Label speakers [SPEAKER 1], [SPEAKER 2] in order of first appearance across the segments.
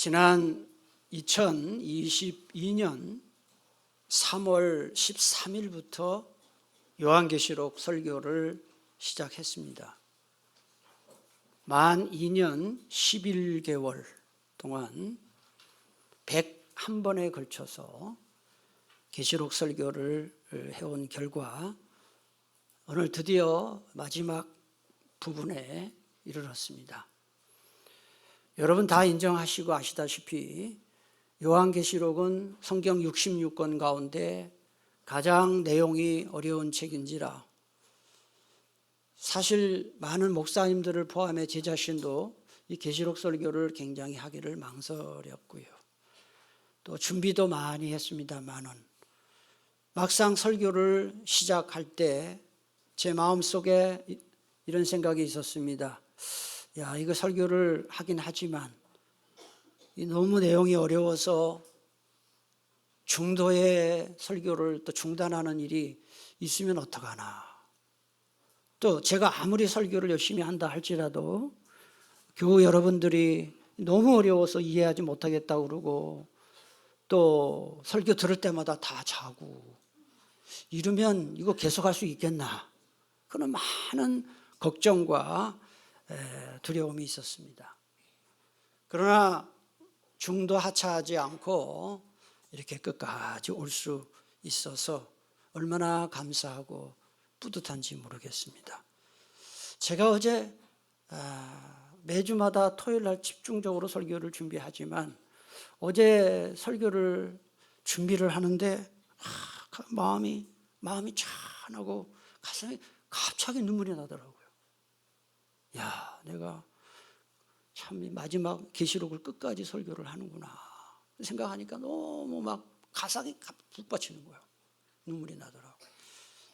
[SPEAKER 1] 지난 2022년 3월 13일부터 요한계시록 설교를 시작했습니다. 만 2년 11개월 동안 101번에 걸쳐서 계시록 설교를 해온 결과 오늘 드디어 마지막 부분에 이르렀습니다. 여러분 다 인정하시고 아시다시피 요한계시록은 성경 66권 가운데 가장 내용이 어려운 책인지라 사실 많은 목사님들을 포함해 제 자신도 이 계시록 설교를 굉장히 하기를 망설였고요. 또 준비도 많이 했습니다만은 막상 설교를 시작할 때 제 마음속에 이런 생각이 있었습니다. 야, 이거 설교를 하긴 하지만 너무 내용이 어려워서 중도의 설교를 또 중단하는 일이 있으면 어떡하나. 또 제가 아무리 설교를 열심히 한다 할지라도 교우 여러분들이 너무 어려워서 이해하지 못하겠다고 그러고 또 설교 들을 때마다 다 자고 이러면 이거 계속할 수 있겠나. 그런 많은 걱정과 두려움이 있었습니다. 그러나 중도 하차하지 않고 이렇게 끝까지 올 수 있어서 얼마나 감사하고 뿌듯한지 모르겠습니다. 제가 어제 매주마다 토요일 날 집중적으로 설교를 준비하지만 어제 설교를 준비를 하는데 마음이 찬하고 가슴에 갑자기 눈물이 나더라고요. 야, 내가 참 마지막 계시록을 끝까지 설교를 하는구나 생각하니까 너무 막 가상이 북받치는 거예요. 눈물이 나더라고요.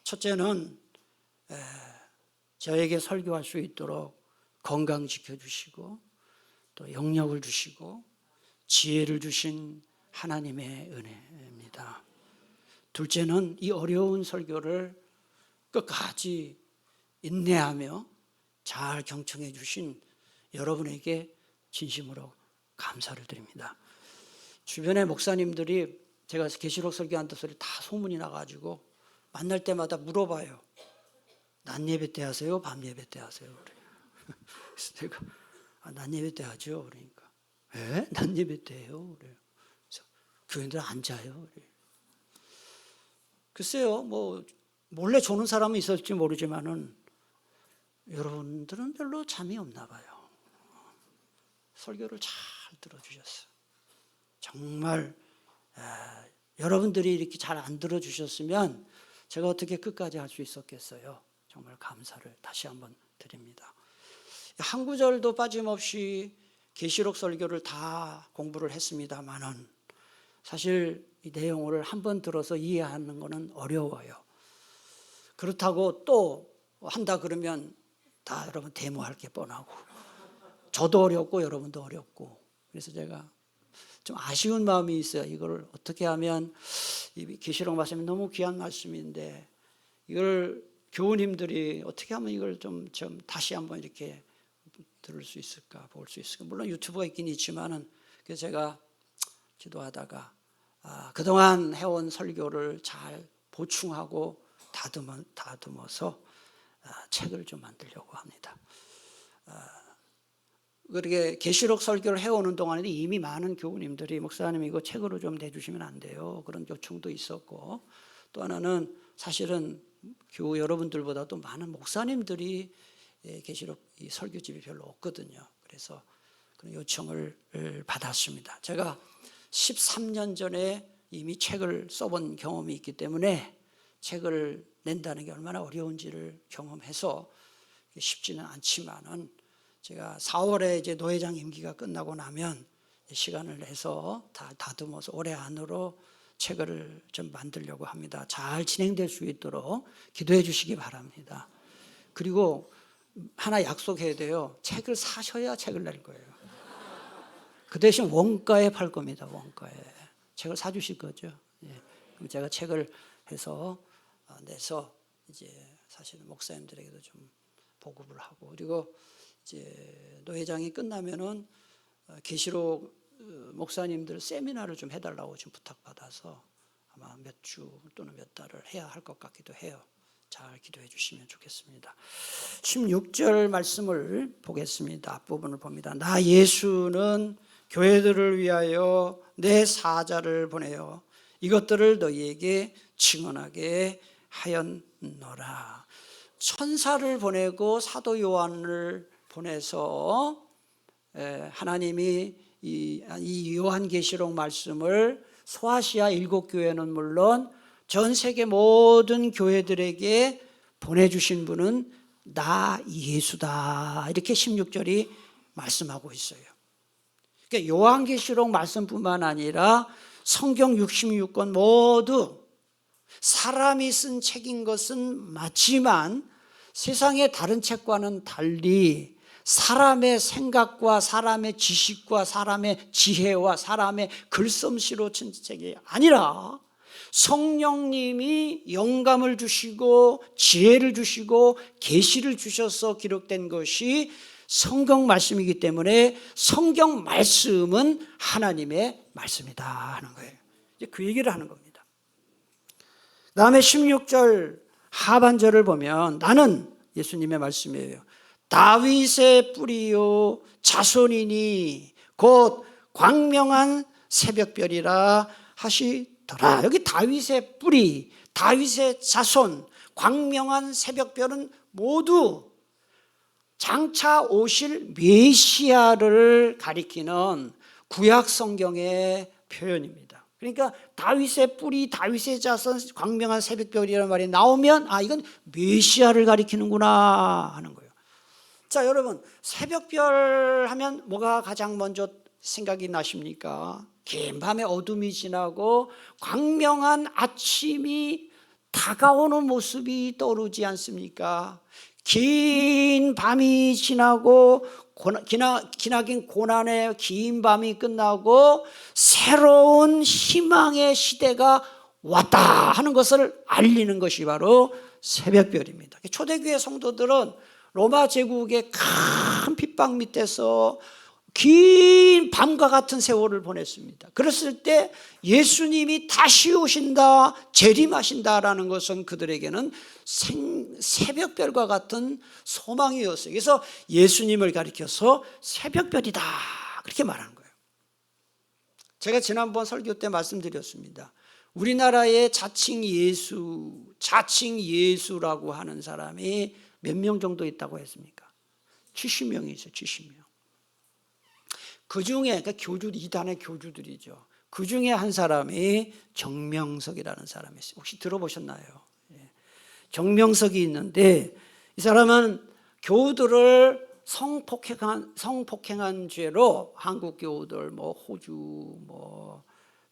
[SPEAKER 1] 첫째는 저에게 설교할 수 있도록 건강 지켜주시고 또 영력을 주시고 지혜를 주신 하나님의 은혜입니다. 둘째는 이 어려운 설교를 끝까지 인내하며 잘 경청해 주신 여러분에게 진심으로 감사를 드립니다. 주변의 목사님들이 제가 계시록 설교한다는 소리 다 소문이 나가지고 만날 때마다 물어봐요. 낮 예배 때 하세요? 밤 예배 때 하세요? 그래서 제가 낮 예배 때 하죠. 그러니까 낮 예배 때 해요. 그래요. 그래서 교인들 안 자요. 그래요. 글쎄요, 뭐 몰래 조는 사람은 있을지 모르지만은 여러분들은 별로 잠이 없나 봐요. 설교를 잘 들어주셨어요. 정말 여러분들이 이렇게 잘 안 들어주셨으면 제가 어떻게 끝까지 할 수 있었겠어요. 정말 감사를 다시 한번 드립니다. 한 구절도 빠짐없이 계시록 설교를 다 공부를 했습니다만은 사실 이 내용을 한번 들어서 이해하는 것은 어려워요. 그렇다고 또 한다 그러면 다 여러분 데모할 게 뻔하고 저도 어렵고 여러분도 어렵고 그래서 제가 좀 아쉬운 마음이 있어요. 이걸 어떻게 하면 이 계시록 말씀이 너무 귀한 말씀인데 이걸 교우님들이 어떻게 하면 이걸 좀 다시 한번 이렇게 들을 수 있을까 볼 수 있을까. 물론 유튜브가 있긴 있지만은 그래서 제가 기도하다가 그동안 해온 설교를 잘 보충하고 다듬어서 책을 좀 만들려고 합니다. 그렇게 계시록 설교를 해오는 동안에도 이미 많은 교우님들이 목사님 이거 책으로 좀 내주시면 안 돼요. 그런 요청도 있었고 또 하나는 사실은 교우 여러분들보다도 많은 목사님들이 계시록 이 설교집이 별로 없거든요. 그래서 그런 요청을 받았습니다. 제가 13년 전에 이미 책을 써본 경험이 있기 때문에 책을 낸다는 게 얼마나 어려운지를 경험해서 쉽지는 않지만은 제가 4월에 이제 노회장 임기가 끝나고 나면 시간을 내서 다 다듬어서 올해 안으로 책을 좀 만들려고 합니다. 잘 진행될 수 있도록 기도해 주시기 바랍니다. 그리고 하나 약속해야 돼요. 책을 사셔야 책을 낼 거예요. 그 대신 원가에 팔 겁니다. 원가에. 책을 사주실 거죠. 예. 그럼 제가 책을 해서 내서 이제 사실은 목사님들에게도 좀 보급을 하고 그리고 이제 노회장이 끝나면은 계시록 목사님들 세미나를 좀 해달라고 지금 부탁받아서 아마 몇 주 또는 몇 달을 해야 할 것 같기도 해요. 잘 기도해 주시면 좋겠습니다. 16절 말씀을 보겠습니다. 앞부분을 봅니다. 나 예수는 교회들을 위하여 내 사자를 보내어 이것들을 너희에게 증언하게 하였노라. 천사를 보내고 사도 요한을 보내서 하나님이 이 요한계시록 말씀을 소아시아 7교회는 물론 전 세계 모든 교회들에게 보내주신 분은 나 예수다, 이렇게 16절이 말씀하고 있어요. 그러니까 요한계시록 말씀뿐만 아니라 성경 66권 모두 사람이 쓴 책인 것은 맞지만 세상의 다른 책과는 달리 사람의 생각과 사람의 지식과 사람의 지혜와 사람의 글솜씨로 쓴 책이 아니라 성령님이 영감을 주시고 지혜를 주시고 계시를 주셔서 기록된 것이 성경 말씀이기 때문에 성경 말씀은 하나님의 말씀이다 하는 거예요. 이제 그 얘기를 하는 겁니다. 그 다음에 16절 하반절을 보면 나는, 예수님의 말씀이에요, 다윗의 뿌리요 자손이니 곧 광명한 새벽별이라 하시더라. 여기 다윗의 뿌리, 다윗의 자손, 광명한 새벽별은 모두 장차 오실 메시아를 가리키는 구약 성경의 표현입니다. 그러니까 다윗의 뿌리, 다윗의 자손, 광명한 새벽별이라는 말이 나오면 이건 메시아를 가리키는구나 하는 거예요. 자, 여러분, 새벽별 하면 뭐가 가장 먼저 생각이 나십니까? 긴 밤에 어둠이 지나고 광명한 아침이 다가오는 모습이 떠오르지 않습니까? 긴 밤이 지나고 기나긴 고난의 긴 밤이 끝나고 새로운 희망의 시대가 왔다 하는 것을 알리는 것이 바로 새벽별입니다. 초대교회 성도들은 로마 제국의 큰 핍박 밑에서 긴 밤과 같은 세월을 보냈습니다. 그랬을 때 예수님이 다시 오신다, 재림하신다라는 것은 그들에게는 새벽별과 같은 소망이었어요. 그래서 예수님을 가리켜서 새벽별이다, 그렇게 말하는 거예요. 제가 지난번 설교 때 말씀드렸습니다. 우리나라에 자칭 예수라고 하는 사람이 몇 명 정도 있다고 했습니까? 70명이죠, 70명. 그 중에, 그러니까 이단의 교주들이죠. 그 중에 한 사람이 정명석이라는 사람이 있어요. 혹시 들어보셨나요? 정명석이 있는데, 이 사람은 교우들을 성폭행한 죄로 한국 교우들, 호주,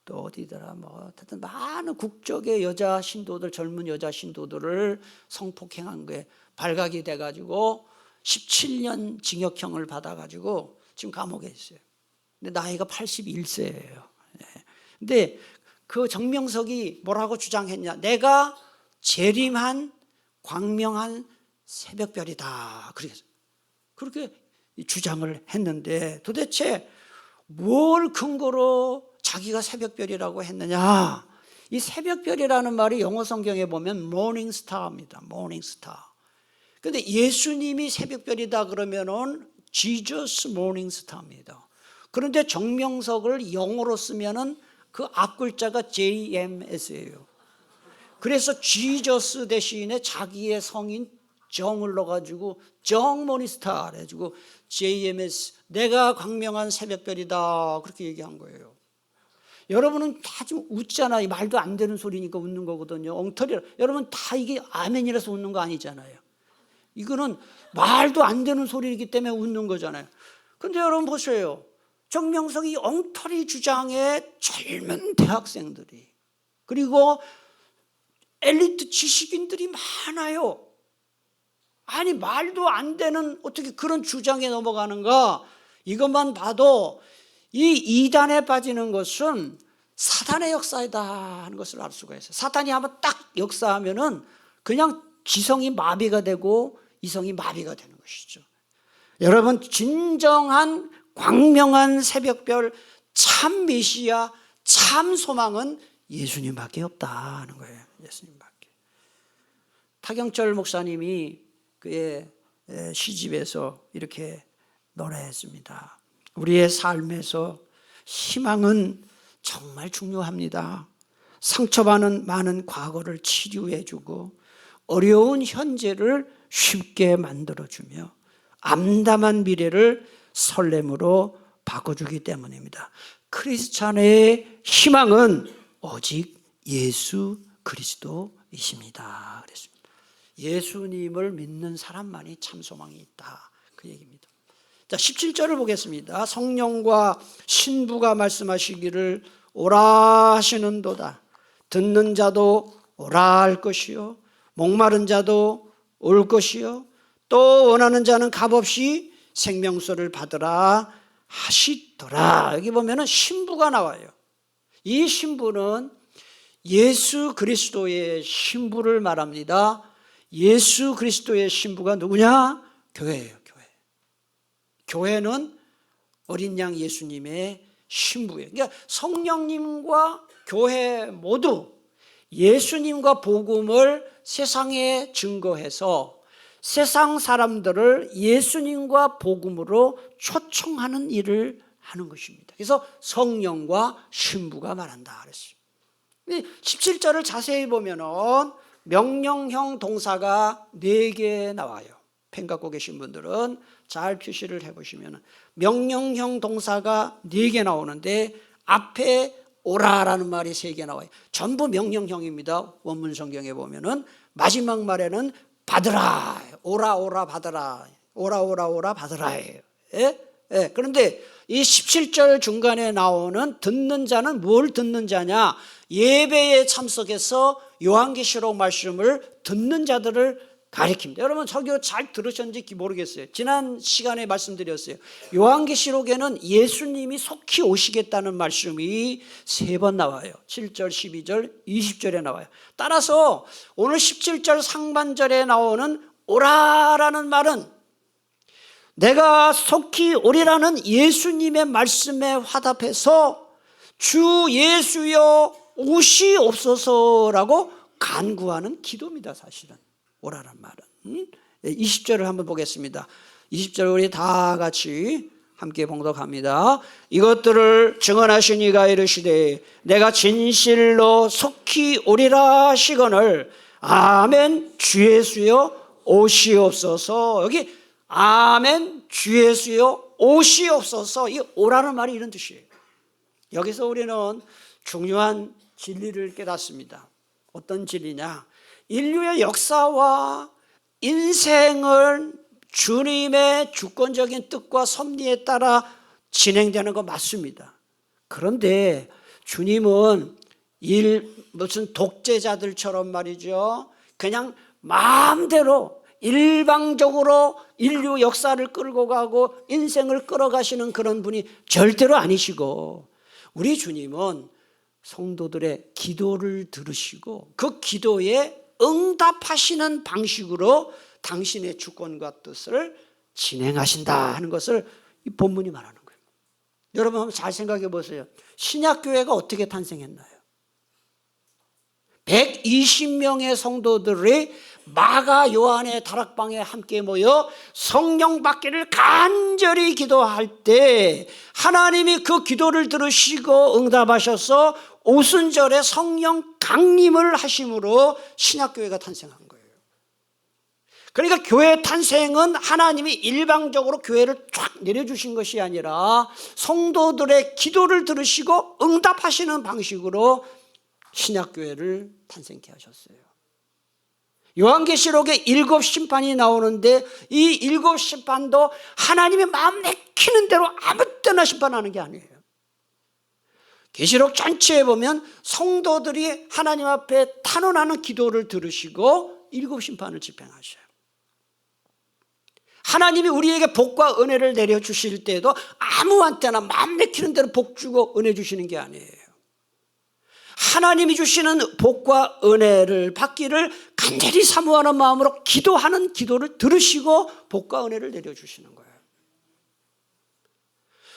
[SPEAKER 1] 또 어디더라, 하여튼 많은 국적의 여자 신도들, 젊은 여자 신도들을 성폭행한 거에 발각이 돼가지고 17년 징역형을 받아가지고 지금 감옥에 있어요. 근데 나이가 81세예요. 근데 그 정명석이 뭐라고 주장했냐? 내가 재림한 광명한 새벽별이다. 그렇게 주장을 했는데 도대체 뭘 근거로 자기가 새벽별이라고 했느냐? 이 새벽별이라는 말이 영어 성경에 보면 모닝스타입니다. 모닝스타. 근데 예수님이 새벽별이다 그러면은 Jesus Morning Star입니다. 그런데 정명석을 영어로 쓰면은 그 앞글자가 JMS예요. 그래서 Jesus 대신에 자기의 성인 정을 넣어가지고 정 모닝스타 해가지고 JMS, 내가 광명한 새벽별이다, 그렇게 얘기한 거예요. 여러분은 다 좀 웃잖아요. 말도 안 되는 소리니까 웃는 거거든요. 엉터리라. 여러분 다 이게 아멘이라서 웃는 거 아니잖아요. 이거는 말도 안 되는 소리이기 때문에 웃는 거잖아요. 근데 여러분 보세요. 정명석이 엉터리 주장에 젊은 대학생들이, 그리고 엘리트 지식인들이 많아요. 아니, 말도 안 되는 어떻게 그런 주장에 넘어가는가? 이것만 봐도 이 이단에 빠지는 것은 사단의 역사이다 하는 것을 알 수가 있어요. 사단이 한번 딱 역사하면은 그냥 지성이 마비가 되고 이성이 마비가 되는 것이죠. 여러분, 진정한 광명한 새벽별 참 메시아, 참 소망은 예수님밖에 없다 하는 거예요. 예수님밖에. 타경철 목사님이 그의 시집에서 이렇게 노래했습니다. 우리의 삶에서 희망은 정말 중요합니다. 상처받는 많은 과거를 치료해주고 어려운 현재를 쉽게 만들어주며 암담한 미래를 설렘으로 바꿔주기 때문입니다. 크리스찬의 희망은 오직 예수 그리스도이십니다. 그랬습니다. 예수님을 믿는 사람만이 참 소망이 있다, 그 얘기입니다. 자, 17절을 보겠습니다. 성령과 신부가 말씀하시기를 오라 하시는도다. 듣는 자도 오라 할 것이요 목마른 자도 올 것이요 또 원하는 자는 값없이 생명수를 받으라 하시더라. 여기 보면은 신부가 나와요. 이 신부는 예수 그리스도의 신부를 말합니다. 예수 그리스도의 신부가 누구냐? 교회예요. 교회는 어린 양 예수님의 신부예요. 그러니까 성령님과 교회 모두 예수님과 복음을 세상에 증거해서 세상 사람들을 예수님과 복음으로 초청하는 일을 하는 것입니다. 그래서 성령과 신부가 말한다 그랬어요. 17절을 자세히 보면은 명령형 동사가 4개 나와요. 펜 갖고 계신 분들은 잘 표시를 해보시면 명령형 동사가 4개 나오는데 앞에 오라라는 말이 3개 나와요. 전부 명령형입니다. 원문 성경에 보면은 마지막 말에는 받으라, 오라 받으라, 오라 받으라예요. 예? 그런데 이 17절 중간에 나오는 듣는 자는 뭘 듣는 자냐? 예배에 참석해서 요한계시록 말씀을 듣는 자들을 가리킵니다. 여러분 설교 잘 들으셨는지 모르겠어요. 지난 시간에 말씀드렸어요. 요한계시록에는 예수님이 속히 오시겠다는 말씀이 3번 나와요. 7절, 12절, 20절에 나와요. 따라서 오늘 17절 상반절에 나오는 오라라는 말은 내가 속히 오리라는 예수님의 말씀에 화답해서 주 예수여 오시옵소서라고 간구하는 기도입니다. 사실은 오라란 말은. 20절을 한번 보겠습니다. 20절 우리 다 같이 함께 봉독합니다. 이것들을 증언하신 이가 이르시되 내가 진실로 속히 오리라 하시거늘 아멘 주 예수여 오시옵소서. 여기 아멘 주 예수여 오시옵소서. 이 오라는 말이 이런 뜻이에요. 여기서 우리는 중요한 진리를 깨닫습니다. 어떤 진리냐? 인류의 역사와 인생을 주님의 주권적인 뜻과 섭리에 따라 진행되는 거 맞습니다. 그런데 주님은 무슨 독재자들처럼 말이죠, 그냥 마음대로 일방적으로 인류 역사를 끌고 가고 인생을 끌어가시는 그런 분이 절대로 아니시고, 우리 주님은 성도들의 기도를 들으시고 그 기도에 응답하시는 방식으로 당신의 주권과 뜻을 진행하신다 하는 것을 이 본문이 말하는 거예요. 여러분 한번 잘 생각해 보세요. 신약교회가 어떻게 탄생했나요? 120명의 성도들이 마가 요한의 다락방에 함께 모여 성령 받기를 간절히 기도할 때 하나님이 그 기도를 들으시고 응답하셔서 오순절에 성령 강림을 하심으로 신약교회가 탄생한 거예요. 그러니까 교회 탄생은 하나님이 일방적으로 교회를 쫙 내려주신 것이 아니라 성도들의 기도를 들으시고 응답하시는 방식으로 신약교회를 탄생케 하셨어요. 요한계시록에 7 심판이 나오는데 이 7 심판도 하나님의 마음 내키는 대로 아무 때나 심판하는 게 아니에요. 계시록 전체에 보면 성도들이 하나님 앞에 탄원하는 기도를 들으시고 7 심판을 집행하셔요. 하나님이 우리에게 복과 은혜를 내려주실 때도 아무한테나 마음 내키는 대로 복 주고 은혜 주시는 게 아니에요. 하나님이 주시는 복과 은혜를 받기를 간절히 사모하는 마음으로 기도하는 기도를 들으시고 복과 은혜를 내려주시는 거예요.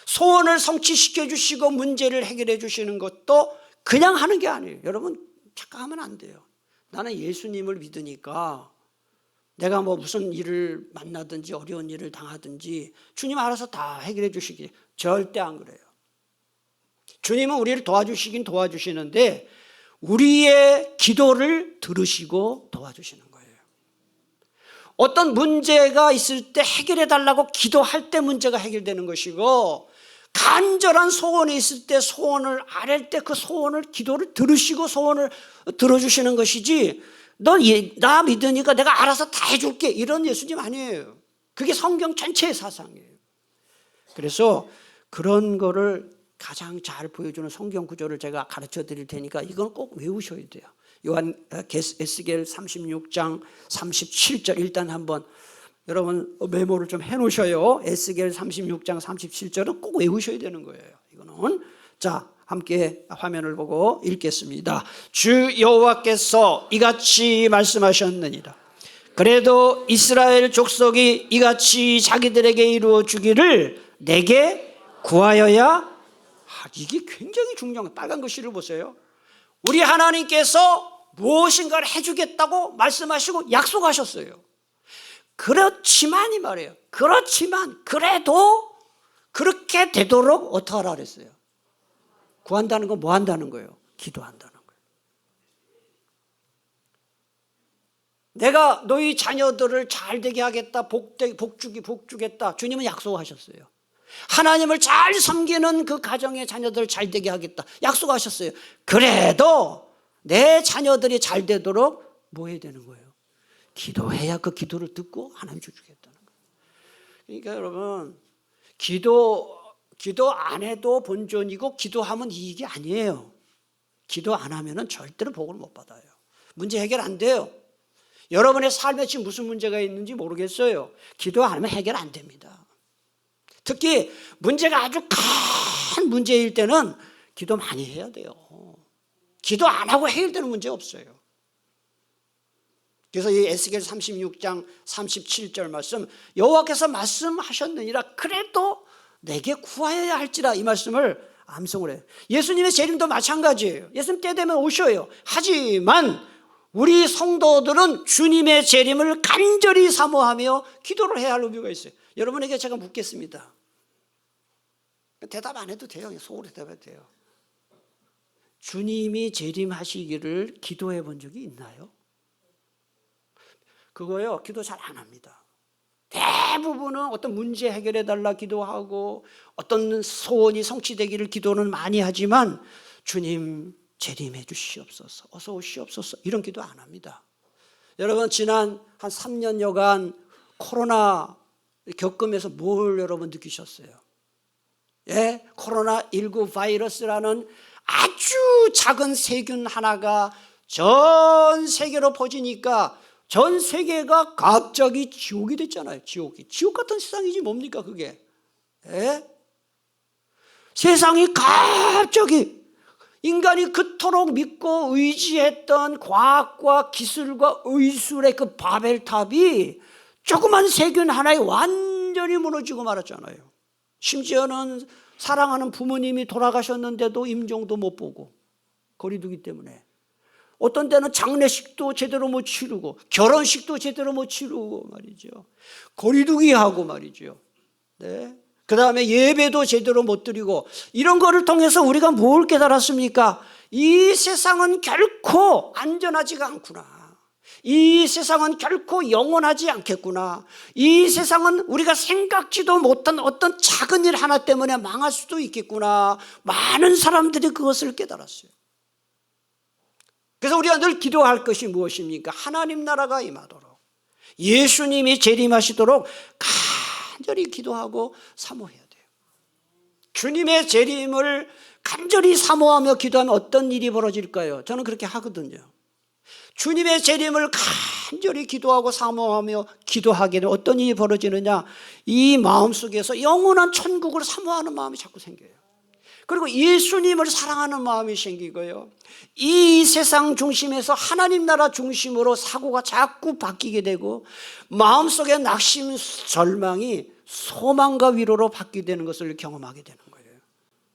[SPEAKER 1] 소원을 성취시켜 주시고 문제를 해결해 주시는 것도 그냥 하는 게 아니에요. 여러분 착각하면 안 돼요. 나는 예수님을 믿으니까 내가 뭐 무슨 일을 만나든지 어려운 일을 당하든지 주님 알아서 다 해결해 주시기, 절대 안 그래요. 주님은 우리를 도와주시긴 도와주시는데 우리의 기도를 들으시고 도와주시는 거예요. 어떤 문제가 있을 때 해결해 달라고 기도할 때 문제가 해결되는 것이고, 간절한 소원이 있을 때 소원을 아랠 때 그 소원을 기도를 들으시고 소원을 들어주시는 것이지, 너 나 믿으니까 내가 알아서 다 해줄게, 이런 예수님 아니에요. 그게 성경 전체의 사상이에요. 그래서 그런 거를 가장 잘 보여주는 성경 구조를 제가 가르쳐 드릴 테니까 이건 꼭 외우셔야 돼요. 에스겔 36장 37절 일단 한번 여러분 메모를 좀 해놓으셔요. 에스겔 36장 37절은 꼭 외우셔야 되는 거예요. 이거는 자 함께 화면을 보고 읽겠습니다. 주 여호와께서 이같이 말씀하셨느니라. 그래도 이스라엘 족속이 이같이 자기들에게 이루어 주기를 내게 구하여야. 이게 굉장히 중요한 거예요. 빨간 글씨를 보세요. 우리 하나님께서 무엇인가를 해주겠다고 말씀하시고 약속하셨어요. 그렇지만 이 말이에요. 그렇지만 그래도 그렇게 되도록 어떻게 하라 그랬어요? 구한다는 건 뭐 한다는 거예요? 기도한다는 거예요. 내가 너희 자녀들을 잘 되게 하겠다, 복주겠다, 주님은 약속하셨어요. 하나님을 잘 섬기는 그 가정의 자녀들을 잘 되게 하겠다 약속하셨어요. 그래도 내 자녀들이 잘 되도록 뭐 해야 되는 거예요? 기도해야 그 기도를 듣고 하나님 주시겠다는 거예요. 그러니까 여러분 기도 안 해도 본전이고 기도하면 이익이 아니에요. 기도 안 하면 절대로 복을 못 받아요. 문제 해결 안 돼요. 여러분의 삶에 지금 무슨 문제가 있는지 모르겠어요. 기도 안 하면 해결 안 됩니다. 특히 문제가 아주 큰 문제일 때는 기도 많이 해야 돼요. 기도 안 하고 해결되는 문제 없어요. 그래서 이 에스겔 36장 37절 말씀, 여호와께서 말씀하셨느니라 그래도 내게 구하여야 할지라, 이 말씀을 암송을 해요. 예수님의 재림도 마찬가지예요. 예수님 때 되면 오셔요. 하지만 우리 성도들은 주님의 재림을 간절히 사모하며 기도를 해야 할 의무가 있어요. 여러분에게 제가 묻겠습니다. 대답 안 해도 돼요. 속으로 대답해도 돼요. 주님이 재림하시기를 기도해 본 적이 있나요? 그거요, 기도 잘 안 합니다. 대부분은 어떤 문제 해결해 달라 기도하고 어떤 소원이 성취되기를 기도는 많이 하지만 주님 재림해 주시옵소서, 어서 오시옵소서, 이런 기도 안 합니다. 여러분 지난 한 3년여간 코로나 겪으면서 뭘 여러분 느끼셨어요? 예, 코로나19 바이러스라는 아주 작은 세균 하나가 전 세계로 퍼지니까 전 세계가 갑자기 지옥이 됐잖아요. 지옥 같은 세상이지 뭡니까 그게? 예? 세상이 갑자기 인간이 그토록 믿고 의지했던 과학과 기술과 의술의 그 바벨탑이 조그만 세균 하나에 완전히 무너지고 말았잖아요. 심지어는 사랑하는 부모님이 돌아가셨는데도 임종도 못 보고, 거리두기 때문에. 어떤 때는 장례식도 제대로 못 치르고 결혼식도 제대로 못 치르고 말이죠. 거리두기하고 말이죠. 네. 그 다음에 예배도 제대로 못 드리고, 이런 거를 통해서 우리가 뭘 깨달았습니까? 이 세상은 결코 안전하지가 않구나. 이 세상은 결코 영원하지 않겠구나. 이 세상은 우리가 생각지도 못한 어떤 작은 일 하나 때문에 망할 수도 있겠구나. 많은 사람들이 그것을 깨달았어요. 그래서 우리가 늘 기도할 것이 무엇입니까? 하나님 나라가 임하도록, 예수님이 재림하시도록 간절히 기도하고 사모해야 돼요. 주님의 재림을 간절히 사모하며 기도하면 어떤 일이 벌어질까요? 저는 그렇게 하거든요. 주님의 재림을 간절히 기도하고 사모하며 기도하게 되면 어떤 일이 벌어지느냐, 이 마음속에서 영원한 천국을 사모하는 마음이 자꾸 생겨요. 그리고 예수님을 사랑하는 마음이 생기고요, 이 세상 중심에서 하나님 나라 중심으로 사고가 자꾸 바뀌게 되고 마음속의 낙심 절망이 소망과 위로로 바뀌게 되는 것을 경험하게 되는 거예요.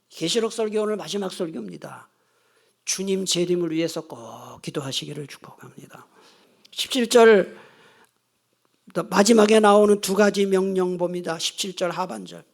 [SPEAKER 1] 계시록 설교 오늘 마지막 설교입니다. 주님 재림을 위해서 꼭 기도하시기를 축복합니다. 17절 마지막에 나오는 두 가지 명령 봅니다. 17절 하반절.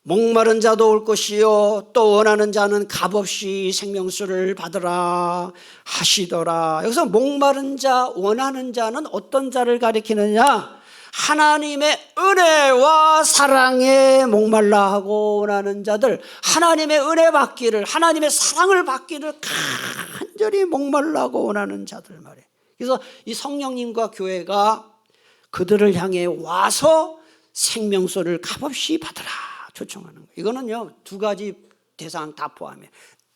[SPEAKER 1] 목마른 자도 올 것이요 또 원하는 자는 값없이 생명수를 받으라 하시더라. 여기서 목마른 자, 원하는 자는 어떤 자를 가리키느냐? 하나님의 은혜와 사랑에 목말라 하고 원하는 자들, 하나님의 은혜 받기를, 하나님의 사랑을 받기를 간절히 목말라 하고 원하는 자들 말이에요. 그래서 이 성령님과 교회가 그들을 향해 와서 생명수를 값없이 받으라 초청하는 거예요. 이거는요, 두 가지 대상 다 포함해요.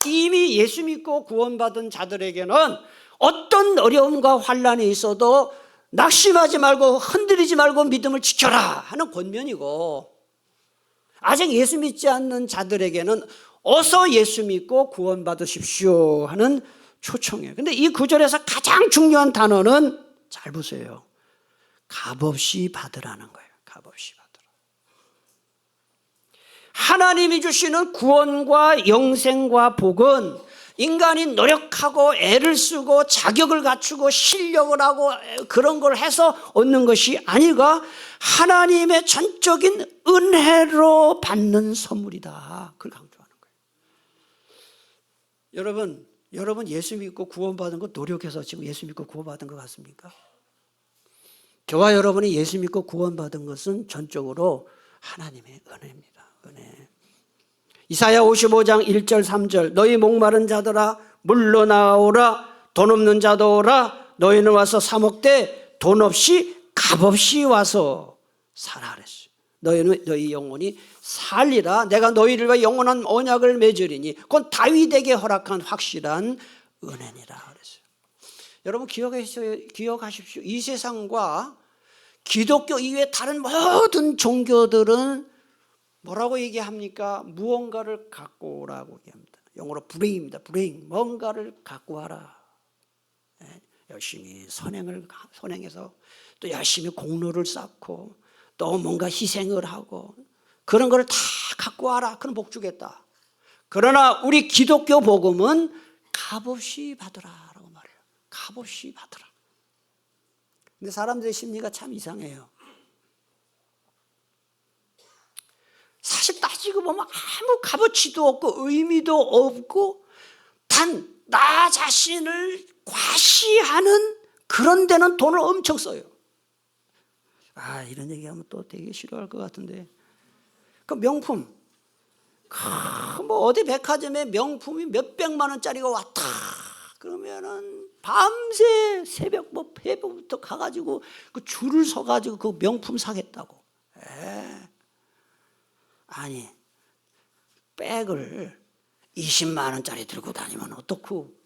[SPEAKER 1] 이미 예수 믿고 구원받은 자들에게는 어떤 어려움과 환난이 있어도 낙심하지 말고 흔들리지 말고 믿음을 지켜라 하는 권면이고, 아직 예수 믿지 않는 자들에게는 어서 예수 믿고 구원받으십시오 하는 초청이에요. 근데 이 구절에서 가장 중요한 단어는 잘 보세요. 값없이 받으라는 거예요. 값없이 받으라. 하나님이 주시는 구원과 영생과 복은 인간이 노력하고 애를 쓰고 자격을 갖추고 실력을 하고 그런 걸 해서 얻는 것이 아니라 하나님의 전적인 은혜로 받는 선물이다. 그걸 강조하는 거예요. 여러분 예수 믿고 구원받은 거 노력해서 지금 예수 믿고 구원받은 것 같습니까? 저와 여러분이 예수 믿고 구원받은 것은 전적으로 하나님의 은혜입니다. 은혜. 이사야 55장 1절 3절 너희 목마른 자들아 물러나오라 돈 없는 자도 오라 너희는 와서 사 먹되 돈 없이 값없이 와서 살아 그랬어요. 너희는 너희 영혼이 살리라 내가 너희들과 영원한 언약을 맺으리니 그건 다윗에게 허락한 확실한 은혜니라 그랬어요. 여러분 기억하십시오. 이 세상과 기독교 이외 다른 모든 종교들은 뭐라고 얘기합니까? 무언가를 갖고 오라고 얘기합니다. 영어로 bring입니다. bring. 뭔가를 갖고 와라. 열심히 선행해서 또 열심히 공로를 쌓고 또 뭔가 희생을 하고 그런 걸 다 갖고 와라. 그럼 복 주겠다. 그러나 우리 기독교 복음은 값없이 받으라라고 말해요. 값없이 받으라. 근데 사람들의 심리가 참 이상해요. 사실 따지고 보면 아무 값어치도 없고 의미도 없고 단 나 자신을 과시하는 그런 데는 돈을 엄청 써요. 이런 얘기하면 또 되게 싫어할 것 같은데 그 명품 뭐 어디 백화점에 명품이 몇백만 원짜리가 왔다 그러면은 밤새 새벽 새벽부터 가가지고 그 줄을 서가지고 그 명품 사겠다고. 아니 백을 20만 원짜리 들고 다니면 어떻고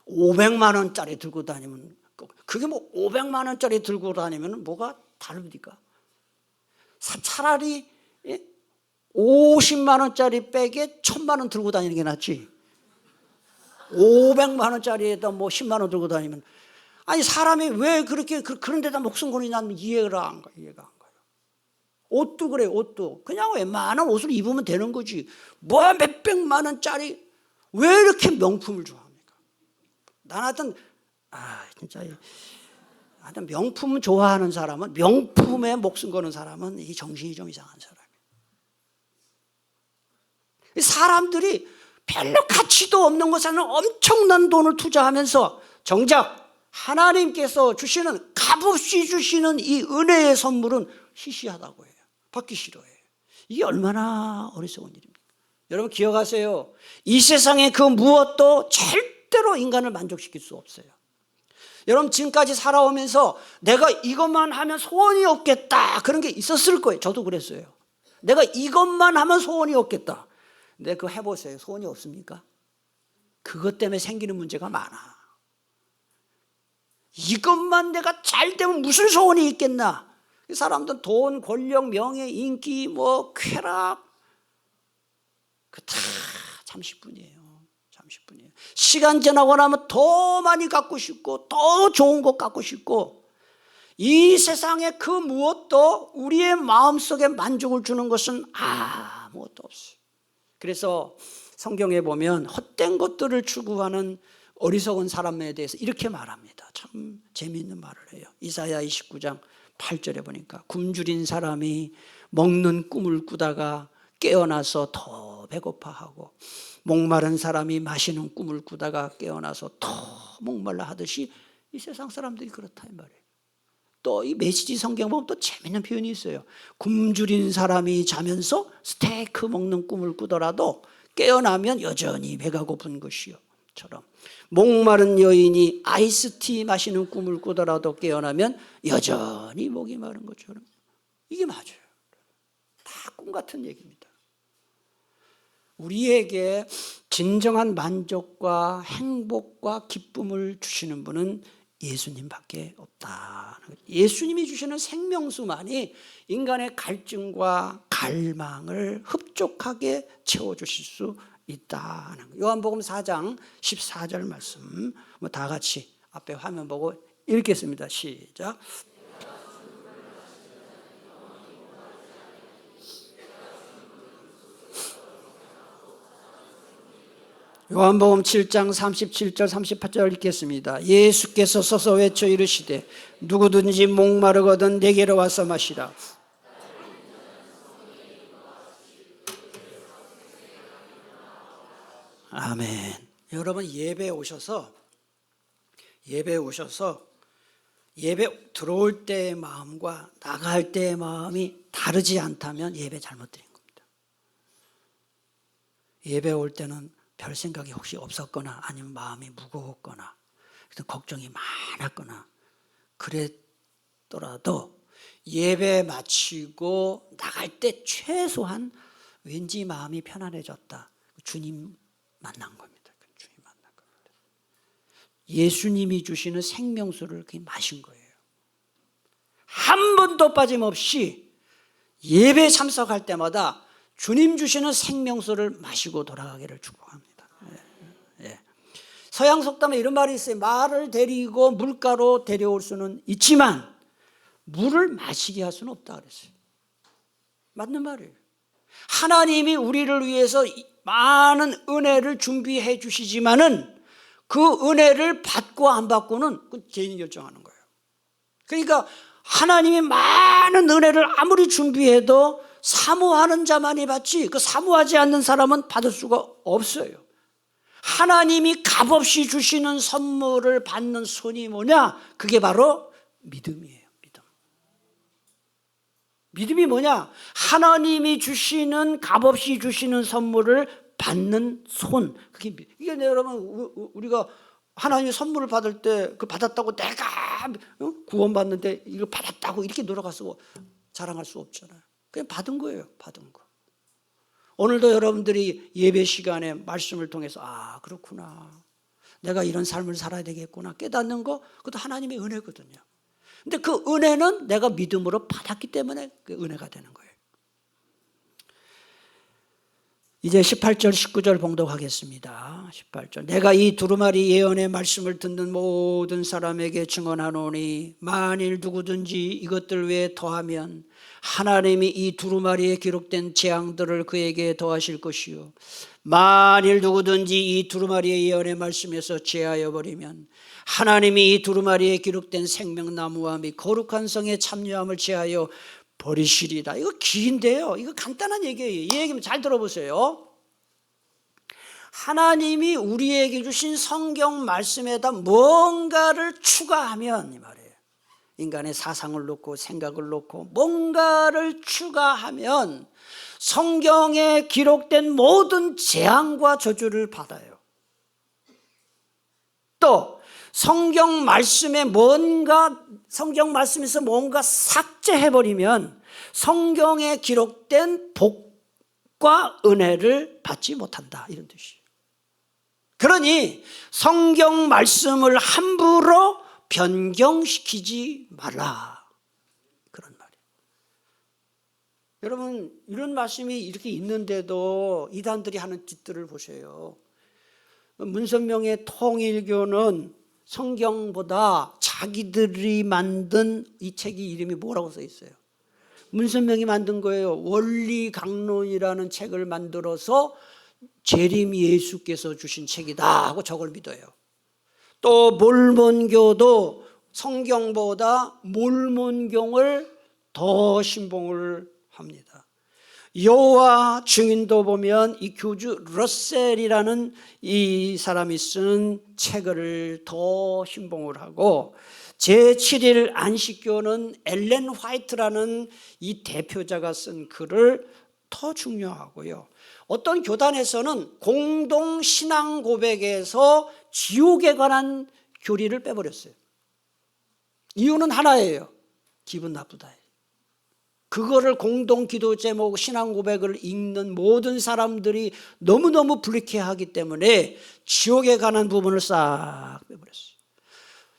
[SPEAKER 1] 500만 원짜리 들고 다니면 그게 뭐 500만 원짜리 들고 다니면 뭐가 다릅니까? 차라리 50만 원짜리 백에 1000만 원 들고 다니는 게 낫지. 500만 원짜리에다 뭐 10만 원 들고 다니면 아니 사람이 왜 그렇게 그런 데다 목숨 걸고 나면 이해가 안 가요. 옷도 그래. 옷도 그냥 웬만한 옷을 입으면 되는 거지 뭐 몇백만 원짜리 왜 이렇게 명품을 좋아합니까? 난 하여튼 진짜 하여튼 명품 좋아하는 사람은 명품에 목숨 거는 사람은 이 정신이 좀 이상한 사람이에요. 사람들이 별로 가치도 없는 것에는 엄청난 돈을 투자하면서 정작 하나님께서 주시는 값없이 주시는 이 은혜의 선물은 시시하다고 해요. 받기 싫어해요. 이게 얼마나 어리석은 일입니까? 여러분 기억하세요. 이 세상의 그 무엇도 절대로 인간을 만족시킬 수 없어요. 여러분 지금까지 살아오면서 내가 이것만 하면 소원이 없겠다 그런 게 있었을 거예요. 저도 그랬어요. 내가 이것만 하면 소원이 없겠다. 근데 그거 해보세요. 소원이 없습니까? 그것 때문에 생기는 문제가 많아. 이것만 내가 잘 되면 무슨 소원이 있겠나? 사람들은 돈, 권력, 명예, 인기, 뭐 쾌락 그 다 잠시뿐이에요. 잠시뿐이에요. 시간 지나고 나면 더 많이 갖고 싶고 더 좋은 것 갖고 싶고 이 세상의 그 무엇도 우리의 마음속에 만족을 주는 것은 아무것도 없어요. 그래서 성경에 보면 헛된 것들을 추구하는 어리석은 사람에 대해서 이렇게 말합니다. 참 재미있는 말을 해요. 이사야 29장 8절에 보니까 굶주린 사람이 먹는 꿈을 꾸다가 깨어나서 더 배고파하고 목마른 사람이 마시는 꿈을 꾸다가 깨어나서 더 목말라 하듯이 이 세상 사람들이 그렇다 이 말이에요. 또 이 메시지 성경 보면 또 재미있는 표현이 있어요. 굶주린 사람이 자면서 스테이크 먹는 꿈을 꾸더라도 깨어나면 여전히 배가 고픈 것이요 처럼, 목마른 여인이 아이스티 마시는 꿈을 꾸더라도 깨어나면 여전히 목이 마른 것처럼. 이게 맞아요. 다 꿈 같은 얘기입니다. 우리에게 진정한 만족과 행복과 기쁨을 주시는 분은 예수님밖에 없다. 예수님이 주시는 생명수만이 인간의 갈증과 갈망을 흡족하게 채워주실 수 있다는 거예요. 요한복음 4장 14절 말씀 다 같이 앞에 화면 보고 읽겠습니다. 시작. 요한복음 7장 37절 38절 읽겠습니다. 예수께서 서서 외쳐 이르시되 누구든지 목마르거든 내게로 와서 마시라. 아멘. 여러분 예배 오셔서 예배 들어올 때의 마음과 나갈 때의 마음이 다르지 않다면 예배 잘못 드린 겁니다. 예배 올 때는 별 생각이 혹시 없었거나 아니면 마음이 무거웠거나 걱정이 많았거나 그랬더라도 예배 마치고 나갈 때 최소한 왠지 마음이 편안해졌다. 주님 만난 겁니다. 주님 만난 겁니다. 예수님이 주시는 생명수를 마신 거예요. 한 번도 빠짐없이 예배 참석할 때마다 주님 주시는 생명수를 마시고 돌아가기를 축복합니다. 서양 속담에 이런 말이 있어요. 말을 데리고 물가로 데려올 수는 있지만 물을 마시게 할 수는 없다 그랬어요. 맞는 말이에요. 하나님이 우리를 위해서 많은 은혜를 준비해 주시지만은 그 은혜를 받고 안 받고는 그 개인이 결정하는 거예요. 그러니까 하나님이 많은 은혜를 아무리 준비해도 사모하는 자만이 받지 그 사모하지 않는 사람은 받을 수가 없어요. 하나님이 값없이 주시는 선물을 받는 손이 뭐냐? 그게 바로 믿음이에요. 믿음이 뭐냐? 하나님이 주시는 값없이 주시는 선물을 받는 손. 그게 이게 여러분 우리가 하나님의 선물을 받을 때 그 받았다고 내가 구원받는데 이거 받았다고 이렇게 놀아가서 자랑할 수 없잖아요. 그냥 받은 거예요. 받은 거. 오늘도 여러분들이 예배 시간에 말씀을 통해서 그렇구나. 내가 이런 삶을 살아야 되겠구나 깨닫는 거 그것도 하나님의 은혜거든요. 근데 그 은혜는 내가 믿음으로 받았기 때문에 그 은혜가 되는 거예요. 이제 18절 19절 봉독하겠습니다. 18절 내가 이 두루마리 예언의 말씀을 듣는 모든 사람에게 증언하노니 만일 누구든지 이것들 외에 더하면 하나님이 이 두루마리에 기록된 재앙들을 그에게 더하실 것이요 만일 누구든지 이 두루마리의 예언의 말씀에서 제하여 버리면 하나님이 이 두루마리에 기록된 생명나무와 및 거룩한 성의 참여함을 제하여 버리시리라. 이거 긴데요. 이거 간단한 얘기예요. 이 얘기는 잘 들어보세요. 하나님이 우리에게 주신 성경 말씀에다 뭔가를 추가하면 이 말이에요. 인간의 사상을 놓고 생각을 놓고 뭔가를 추가하면 성경에 기록된 모든 재앙과 저주를 받아요. 또 성경 말씀에서 뭔가 삭제해버리면 성경에 기록된 복과 은혜를 받지 못한다 이런 뜻이에요. 그러니 성경 말씀을 함부로 변경시키지 말라 그런 말이에요. 여러분 이런 말씀이 이렇게 있는데도 이단들이 하는 짓들을 보세요. 문선명의 통일교는 성경보다 자기들이 만든 이 책이 이름이 뭐라고 써 있어요? 문선명이 만든 거예요. 원리강론이라는 책을 만들어서 재림 예수께서 주신 책이다 하고 저걸 믿어요. 또 몰몬교도 성경보다 몰몬경을 더 신봉을 합니다. 여호와 증인도 보면 이 교주 러셀이라는 이 사람이 쓴 책을 더 신봉을 하고, 제7일 안식교는 엘렌 화이트라는 이 대표자가 쓴 글을 더 중요하고요. 어떤 교단에서는 공동 신앙 고백에서 지옥에 관한 교리를 빼버렸어요. 이유는 하나예요. 기분 나쁘다. 그거를 공동 기도 제목 신앙 고백을 읽는 모든 사람들이 너무너무 불쾌하기 때문에 지옥에 관한 부분을 싹 빼버렸어요.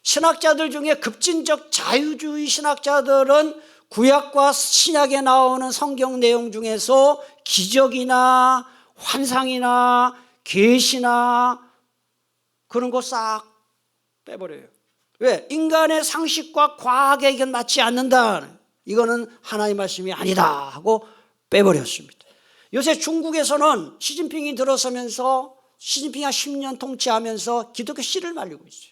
[SPEAKER 1] 신학자들 중에 급진적 자유주의 신학자들은 구약과 신약에 나오는 성경 내용 중에서 기적이나 환상이나 계시나 그런 거 싹 빼버려요. 왜? 인간의 상식과 과학의 의견 맞지 않는다. 이거는 하나님의 말씀이 아니다 하고 빼버렸습니다. 요새 중국에서는 시진핑이 들어서면서 시진핑이 10년 통치하면서 기독교 씨를 말리고 있어요.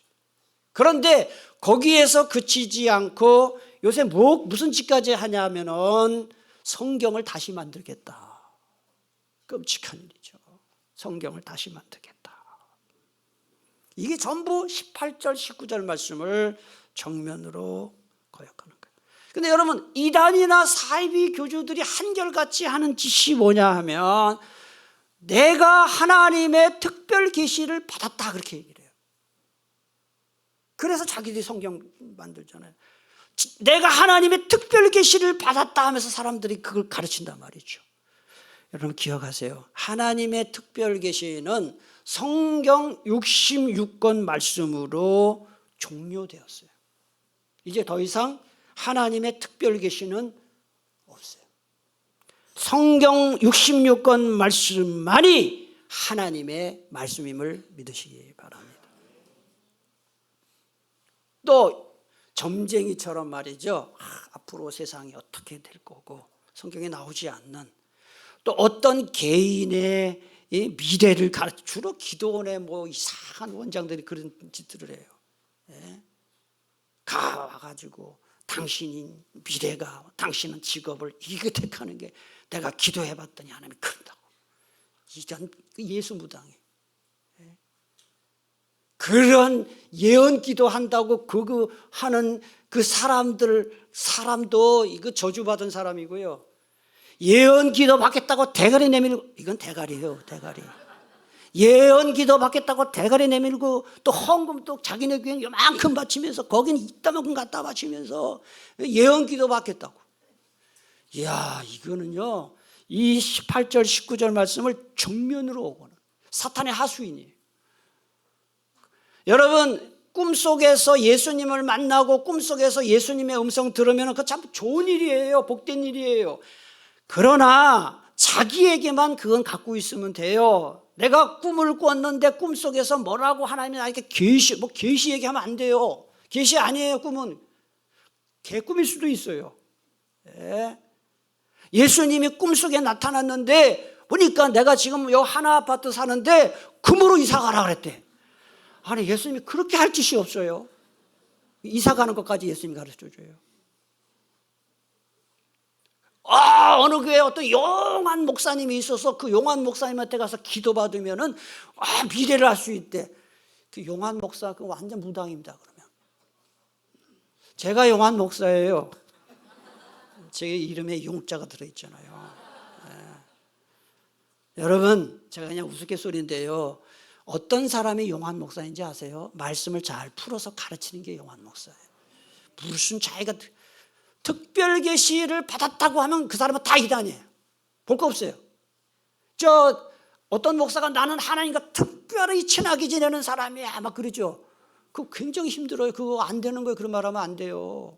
[SPEAKER 1] 그런데 거기에서 그치지 않고 요새 무슨 짓까지 하냐면은 성경을 다시 만들겠다. 끔찍한 일이죠. 성경을 다시 만들겠다. 이게 전부 18절 19절 말씀을 정면으로 거역하는 거예요. 근데 여러분, 이단이나 사이비 교주들이 한결같이 하는 짓이 뭐냐 하면 내가 하나님의 특별 계시를 받았다 그렇게 얘기를 해요. 그래서 자기들이 성경 만들잖아요. 내가 하나님의 특별 계시를 받았다 하면서 사람들이 그걸 가르친단 말이죠. 여러분 기억하세요. 하나님의 특별 계시는 성경 66권 말씀으로 종료되었어요. 이제 더 이상 하나님의 특별 계시는 없어요. 성경 66권 말씀만이 하나님의 말씀임을 믿으시기 바랍니다. 또 점쟁이처럼 말이죠. 앞으로 세상이 어떻게 될 거고 성경에 나오지 않는 또 어떤 개인의 이 미래를 가르쳐, 주로 기도원의 뭐 이상한 원장들이 그런 짓들을 해요. 예? 가가지고 당신인 미래가, 당신은 직업을 이거 택하는 게 내가 기도해봤더니 하나님이 그런다고. 이전 예수 무당이. 예? 그런 예언 기도한다고 그거 하는 그 사람도 이거 저주받은 사람이고요. 예언 기도 받겠다고 대가리 내밀고, 이건 대가리예요, 대가리. 예언 기도 받겠다고 대가리 내밀고 또 헌금 또 자기네 교회 요만큼 바치면서 거기는 이따만큼 갖다 바치면서 예언 기도 받겠다고. 이야, 이거는요, 이 18절 19절 말씀을 정면으로 오고는 사탄의 하수인이에요. 여러분, 꿈속에서 예수님을 만나고 꿈속에서 예수님의 음성 들으면 그거 참 좋은 일이에요. 복된 일이에요. 그러나 자기에게만 그건 갖고 있으면 돼요. 내가 꿈을 꿨는데 꿈속에서 뭐라고 하나님이 나에게 계시 얘기하면 안 돼요. 계시 아니에요. 꿈은 개꿈일 수도 있어요. 예. 예수님이 꿈속에 나타났는데 보니까 내가 지금 요 하나 아파트 사는데 금으로 이사 가라 그랬대. 아니, 예수님이 그렇게 할 짓이 없어요. 이사 가는 것까지 예수님이 가르쳐 줘요. 어느 교회에 어떤 용한 목사님이 있어서 그 용한 목사님한테 가서 기도받으면은 미래를 알 수 있대. 그 용한 목사 그 완전 무당입니다. 그러면 제가 용한 목사예요. 제 이름에 용자가 들어있잖아요. 네. 여러분, 제가 그냥 우스갯소리인데요. 어떤 사람이 용한 목사인지 아세요? 말씀을 잘 풀어서 가르치는 게 용한 목사예요. 무슨 자기가 특별 계시를 받았다고 하면 그 사람은 다 이단이에요. 볼 거 없어요. 어떤 목사가 나는 하나님과 특별히 친하게 지내는 사람이야 막 그러죠. 그거 굉장히 힘들어요. 그거 안 되는 거예요. 그런 말하면 안 돼요.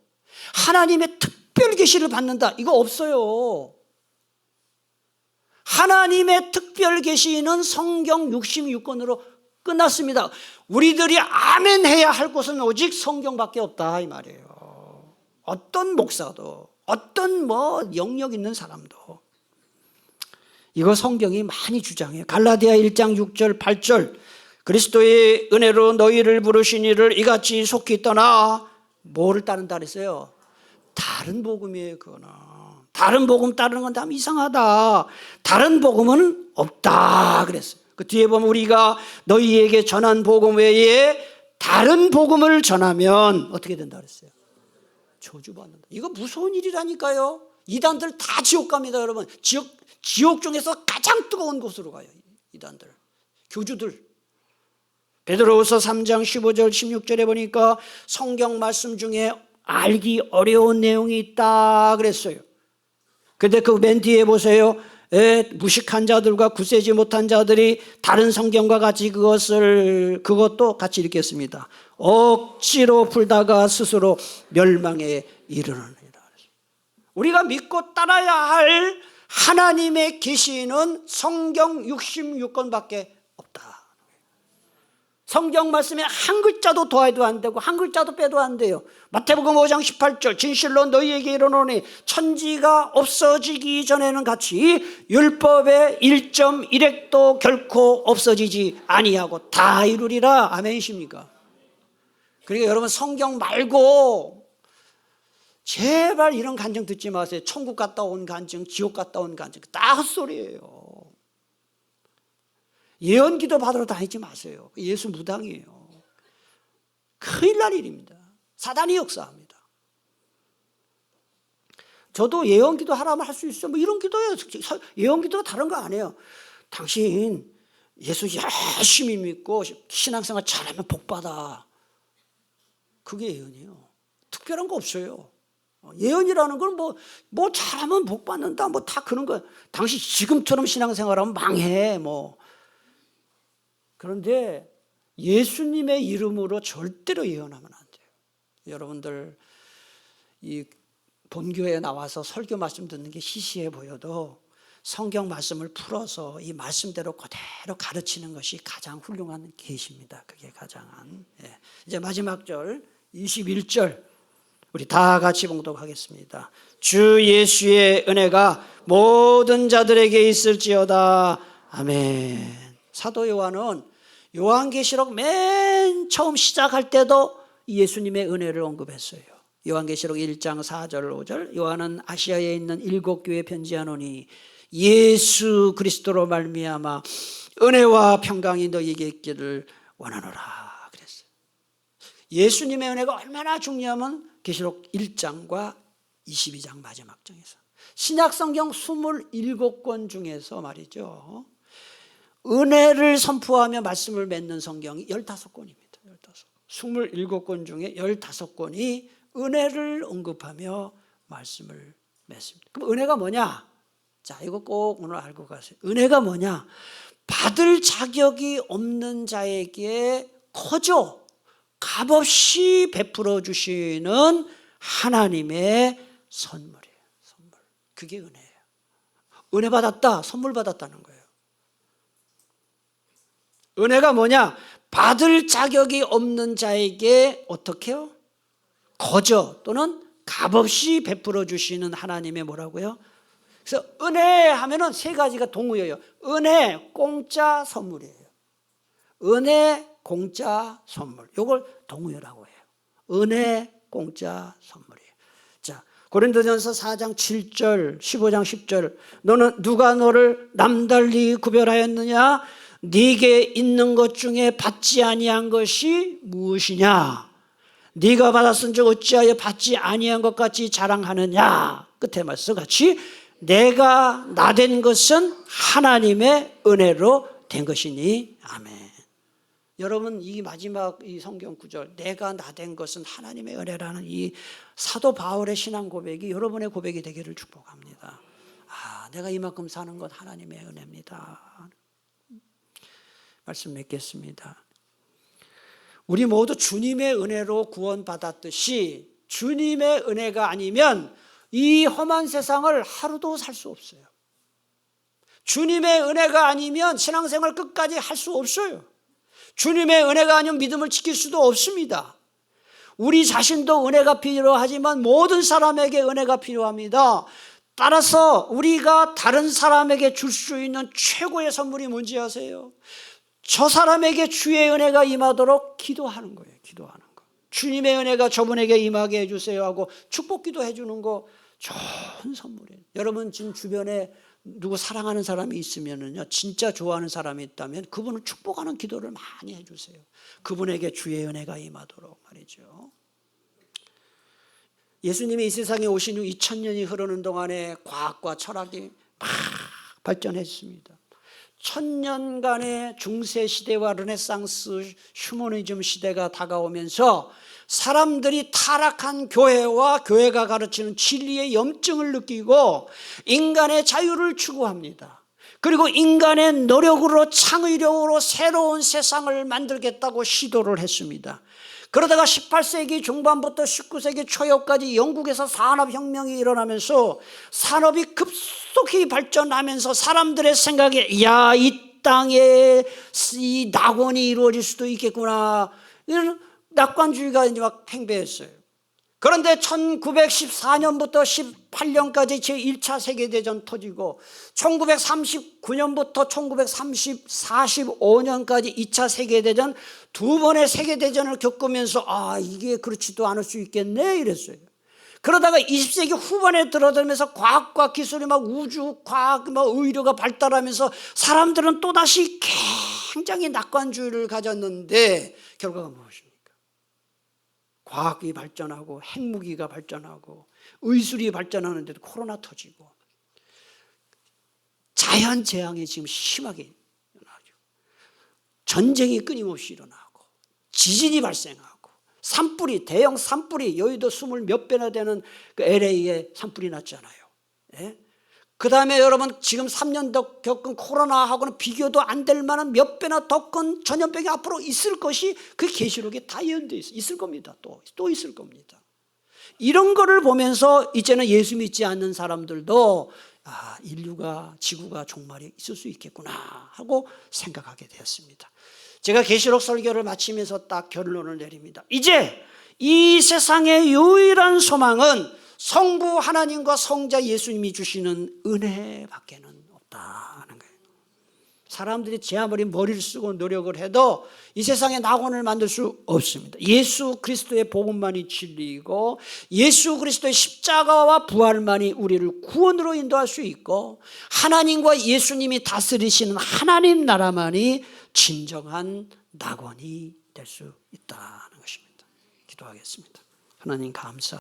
[SPEAKER 1] 하나님의 특별 계시를 받는다, 이거 없어요. 하나님의 특별 계시는 성경 66권으로 끝났습니다. 우리들이 아멘 해야 할 곳은 오직 성경밖에 없다 이 말이에요. 어떤 목사도 어떤 영역 있는 사람도 이거 성경이 많이 주장해요. 갈라디아 1장 6절 8절 그리스도의 은혜로 너희를 부르신 이를 이같이 속히 떠나 뭐를 따른다 그랬어요? 다른 복음이에요. 그거는 다른 복음 따르는 건 다 이상하다. 다른 복음은 없다 그랬어요. 그 뒤에 보면 우리가 너희에게 전한 복음 외에 다른 복음을 전하면 어떻게 된다 그랬어요? 저주받는다. 이거 무서운 일이라니까요. 이단들 다 지옥 갑니다 여러분. 지옥 중에서 가장 뜨거운 곳으로 가요. 이단들 교주들. 베드로후서 3장 15절 16절에 보니까 성경 말씀 중에 알기 어려운 내용이 있다 그랬어요. 근데 그 맨 뒤에 보세요. 무식한 자들과 굳세지 못한 자들이 다른 성경과 같이 그것도 같이 읽겠습니다. 억지로 풀다가 스스로 멸망에 이르느니라. 우리가 믿고 따라야 할 하나님의 계시는 성경 66권밖에 없다. 성경 말씀에 한 글자도 더해도 안 되고 한 글자도 빼도 안 돼요. 마태복음 5장 18절 진실로 너희에게 이르노니 천지가 없어지기 전에는 같이 율법의 1.1획도 결코 없어지지 아니하고 다 이루리라. 아멘이십니까? 그러니까 여러분 성경 말고 제발 이런 간증 듣지 마세요. 천국 갔다 온 간증, 지옥 갔다 온 간증 다 헛소리예요. 예언기도 받으러 다니지 마세요. 예수 무당이에요. 큰일 날 일입니다. 사단이 역사합니다. 저도 예언기도 하라면 할 수 있어요. 이런 기도예요. 예언기도가 다른 거 아니에요. 당신 예수 열심히 믿고 신앙생활 잘하면 복받아. 그게 예언이에요. 특별한 거 없어요. 예언이라는 건 뭐 잘하면 복받는다. 다 그런 거예요. 당신 지금처럼 신앙생활하면 망해. 그런데 예수님의 이름으로 절대로 예언하면 안 돼요. 여러분들 이 본교회에 나와서 설교 말씀 듣는 게 시시해 보여도 성경 말씀을 풀어서 이 말씀대로 그대로 가르치는 것이 가장 훌륭한 계시입니다. 그게 가장한. 이제 마지막 절 21절 우리 다 같이 봉독하겠습니다. 주 예수의 은혜가 모든 자들에게 있을지어다. 아멘. 사도 요한은 요한계시록 맨 처음 시작할 때도 예수님의 은혜를 언급했어요. 요한계시록 1장 4절 5절 요한은 아시아에 있는 7교회에 편지하노니 예수 그리스도로 말미암아 은혜와 평강이 너희에게 있기를 원하노라 그랬어요. 예수님의 은혜가 얼마나 중요하면 계시록 1장과 22장 마지막 장에서 신약성경 27권 중에서 말이죠. 은혜를 선포하며 말씀을 맺는 성경이 15권입니다. 27권 중에 15권이 은혜를 언급하며 말씀을 맺습니다. 그럼 은혜가 뭐냐? 자, 이거 꼭 오늘 알고 가세요. 은혜가 뭐냐? 받을 자격이 없는 자에게 거저 값없이 베풀어 주시는 하나님의 선물이에요. 선물. 그게 은혜예요. 은혜 받았다, 선물 받았다는 거예요. 은혜가 뭐냐? 받을 자격이 없는 자에게 어떻게 해요? 거저 또는 값없이 베풀어 주시는 하나님의 뭐라고요? 그래서 은혜 하면은 세 가지가 동의어예요. 은혜, 공짜, 선물이에요. 은혜, 공짜, 선물. 이걸 동의어라고 해요. 은혜, 공짜, 선물이에요. 자, 고린도전서 4장 7절, 15장 10절. 너는 누가 너를 남달리 구별하였느냐? 네게 있는 것 중에 받지 아니한 것이 무엇이냐? 네가 받았은즉 어찌하여 받지 아니한 것 같이 자랑하느냐? 끝에 말씀 같이 내가 나된 것은 하나님의 은혜로 된 것이니. 아멘. 여러분 이 마지막 이 성경 구절 내가 나된 것은 하나님의 은혜라는 이 사도 바울의 신앙 고백이 여러분의 고백이 되기를 축복합니다. 내가 이만큼 사는 건 하나님의 은혜입니다. 말씀 맺겠습니다. 우리 모두 주님의 은혜로 구원받았듯이 주님의 은혜가 아니면 이 험한 세상을 하루도 살 수 없어요. 주님의 은혜가 아니면 신앙생활 끝까지 할 수 없어요. 주님의 은혜가 아니면 믿음을 지킬 수도 없습니다. 우리 자신도 은혜가 필요하지만 모든 사람에게 은혜가 필요합니다. 따라서 우리가 다른 사람에게 줄 수 있는 최고의 선물이 뭔지 아세요? 저 사람에게 주의 은혜가 임하도록 기도하는 거예요. 기도하는 거. 주님의 은혜가 저분에게 임하게 해주세요 하고 축복기도 해주는 거 좋은 선물이에요. 여러분 지금 주변에 누구 사랑하는 사람이 있으면은요, 진짜 좋아하는 사람이 있다면 그분을 축복하는 기도를 많이 해주세요. 그분에게 주의 은혜가 임하도록 말이죠. 예수님이 이 세상에 오신 후 2000년이 흐르는 동안에 과학과 철학이 막 발전했습니다. 1000년간의 중세 시대와 르네상스 휴머니즘 시대가 다가오면서 사람들이 타락한 교회와 교회가 가르치는 진리의 염증을 느끼고 인간의 자유를 추구합니다. 그리고 인간의 노력으로 창의력으로 새로운 세상을 만들겠다고 시도를 했습니다. 그러다가 18세기 중반부터 19세기 초엽까지 영국에서 산업혁명이 일어나면서 산업이 급속히 발전하면서 사람들의 생각에 야, 이 땅에 이 낙원이 이루어질 수도 있겠구나, 이런 낙관주의가 이제 막 팽배했어요. 그런데 1914년부터 18년까지 제1차 세계대전 터지고 1939년부터 1945년까지 2차 세계대전 두 번의 세계대전을 겪으면서 이게 그렇지도 않을 수 있겠네 이랬어요. 그러다가 20세기 후반에 들어들면서 과학과 기술이 막 우주, 과학, 막 의료가 발달하면서 사람들은 또다시 굉장히 낙관주의를 가졌는데 결과가 무엇입니까? 과학이 발전하고 핵무기가 발전하고 의술이 발전하는데도 코로나 터지고 자연재앙이 지금 심하게 일어나죠. 전쟁이 끊임없이 일어나고 지진이 발생하고 산불이, 대형 산불이, 여의도 20몇 배나 되는 그 LA에 산불이 났잖아요. 예? 그 다음에 여러분 지금 3년 더 겪은 코로나하고는 비교도 안 될 만한 몇 배나 더 큰 전염병이 앞으로 있을 것이 그 계시록에 다 예언되어 있을 겁니다. 또 있을 겁니다. 이런 거를 보면서 이제는 예수 믿지 않는 사람들도 인류가, 지구가 종말이 있을 수 있겠구나 하고 생각하게 되었습니다. 제가 계시록 설교를 마치면서 딱 결론을 내립니다. 이제 이 세상의 유일한 소망은 성부 하나님과 성자 예수님이 주시는 은혜밖에는 없다는 거예요. 사람들이 제 아무리 머리를 쓰고 노력을 해도 이 세상에 낙원을 만들 수 없습니다. 예수 그리스도의 복음만이 진리이고 예수 그리스도의 십자가와 부활만이 우리를 구원으로 인도할 수 있고 하나님과 예수님이 다스리시는 하나님 나라만이 진정한 낙원이 될 수 있다는 것입니다. 기도하겠습니다. 하나님 감사.